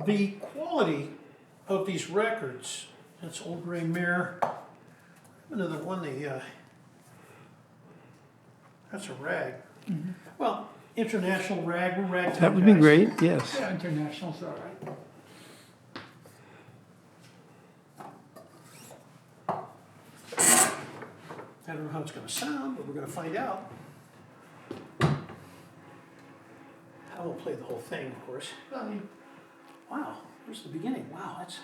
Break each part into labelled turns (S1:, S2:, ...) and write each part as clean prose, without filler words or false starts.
S1: the quality of these records, that's Old Gray Mare. Another one, that's a rag.
S2: Mm-hmm.
S1: Well, international rag, we're ragtime
S2: That would be
S1: guys.
S2: great, yes.
S3: Yeah, international's all right.
S1: I don't know how it's gonna sound, but we're gonna find out. I won't play the whole thing, of course. Wow, here's the beginning. Wow, that's.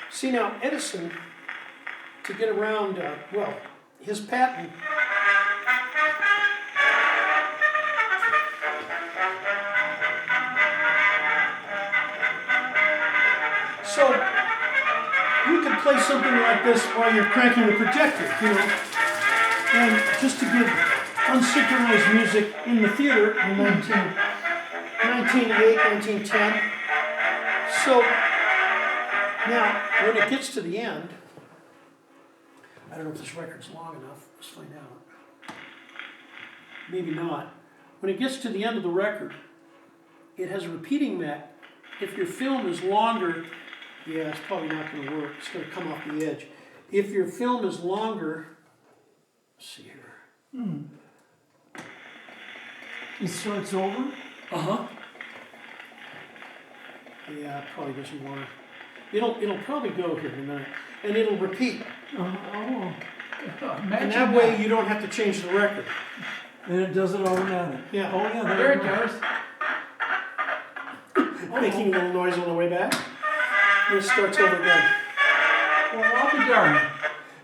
S1: See now, Edison, to get around, well, his patent. So, you could play something like this while you're cranking the projector, you know. And just to give unsynchronized music in the theater in 1908, 1910. So, now, when it gets to the end, I don't know if this record's long enough, let's find out. Maybe not. When it gets to the end of the record, it has a repeating mech. If your film is longer, yeah, it's probably not going to work. It's going to come off the edge. If your film is longer, let's see here.
S2: It starts over?
S1: Uh-huh. Yeah, it probably doesn't want to. It'll probably go here in a minute. And it'll repeat.
S2: Oh,
S1: And that way you don't have to change the record.
S2: and it does it automatic.
S1: Yeah.
S2: Oh, yeah,
S3: There it goes.
S1: Making a little noise on the way back. And it starts over again.
S3: Well, I'll be darned.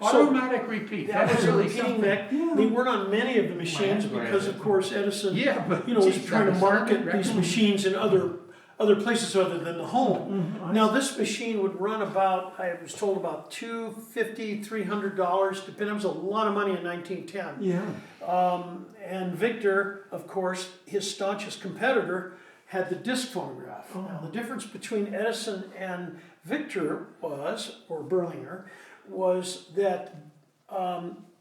S1: So,
S3: Automatic repeat.
S1: That
S3: That's
S1: was a
S3: really
S1: repeating
S3: something.
S1: mech. They weren't on many of the machines because, of course, Edison,
S3: Yeah, but
S1: was
S3: geez,
S1: trying to
S3: that was
S1: market
S3: something.
S1: these machines in other places other than the home. Now, this machine would run about, I was told, about $250, $300, depending. It was a lot of money in 1910.
S2: Yeah.
S1: And Victor, of course, his staunchest competitor, had the disc phonograph. Now, the difference between Edison and Victor was, or Berlinger, was that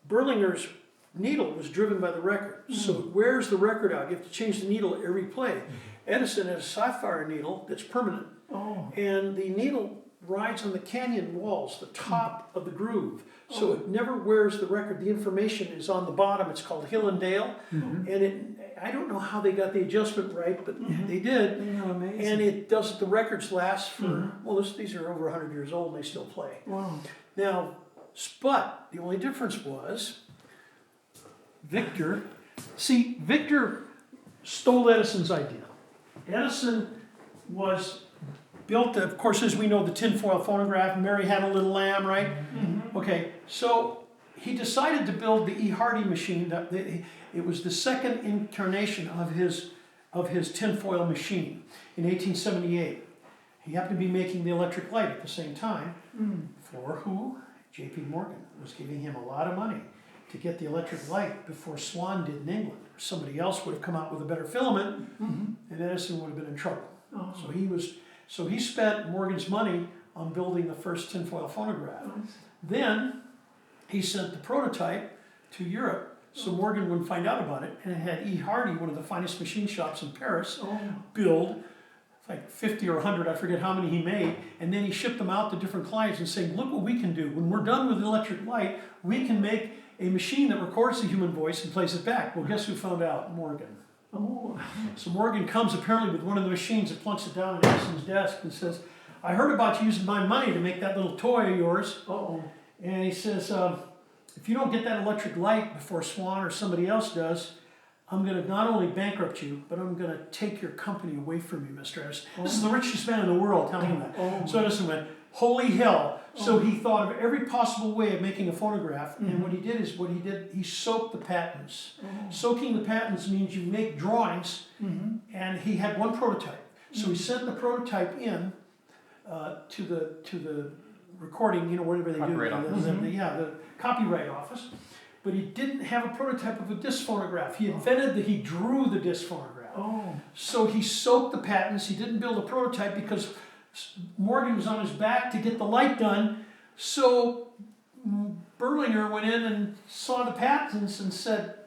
S1: Berlinger's needle was driven by the record. So it wears the record out. You have to change the needle every play. Edison has a sapphire needle that's permanent.
S2: Oh.
S1: And the needle rides on the canyon walls, the top of the groove. So it never wears the record. The information is on the bottom. It's called Hill and Dale. And I don't know how they got the adjustment right, but they did.
S2: Isn't that amazing?
S1: And it does, the records last for, well, these are over 100 years old and they still play.
S2: Wow.
S1: Now, but the only difference was Victor stole Edison's idea. Edison was built, of course, as we know, the tinfoil phonograph. Mary had a little lamb, right? Okay, so he decided to build the E. Hardy machine. It was the second incarnation of his tinfoil machine in 1878. He happened to be making the electric light at the same time. For who? J.P. Morgan was giving him a lot of money to get the electric light before Swan did in England. Somebody else would have come out with a better filament, and Edison would have been in trouble. So he spent Morgan's money on building the first tinfoil phonograph. Then he sent the prototype to Europe so Morgan wouldn't find out about it, and it had E. Hardy, one of the finest machine shops in Paris, build like 50 or 100, I forget how many he made, and then he shipped them out to different clients and saying, look what we can do. When we're done with the electric light, we can make a machine that records the human voice and plays it back. Well, guess who found out? Morgan. So Morgan comes apparently with one of the machines and plunks it down on Edison's desk and says, I heard about you using my money to make that little toy of yours. And he says, if you don't get that electric light before Swan or somebody else does, I'm going to not only bankrupt you, but I'm going to take your company away from you, Mr. Edison. This is the richest man in the world telling him that. So Edison went, holy hell. So he thought of every possible way of making a phonograph, and what he did, he soaked the patents. Soaking the patents means you make drawings, and he had one prototype. So he sent the prototype in to the recording, whatever they
S4: Copyright office.
S1: The copyright office. But he didn't have a prototype of a disc phonograph. He he drew the disc phonograph. So he soaked the patents. He didn't build a prototype because Morgan was on his back to get the light done. So Berlinger went in and saw the patents and said,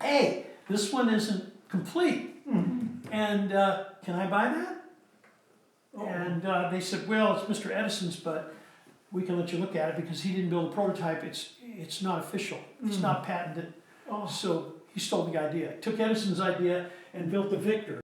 S1: hey, this one isn't complete. And can I buy that? And they said, well, it's Mr. Edison's, but we can let you look at it because he didn't build a prototype. It's not official. It's not patented.
S2: Oh.
S1: So he stole the idea. Took Edison's idea and built the Victor.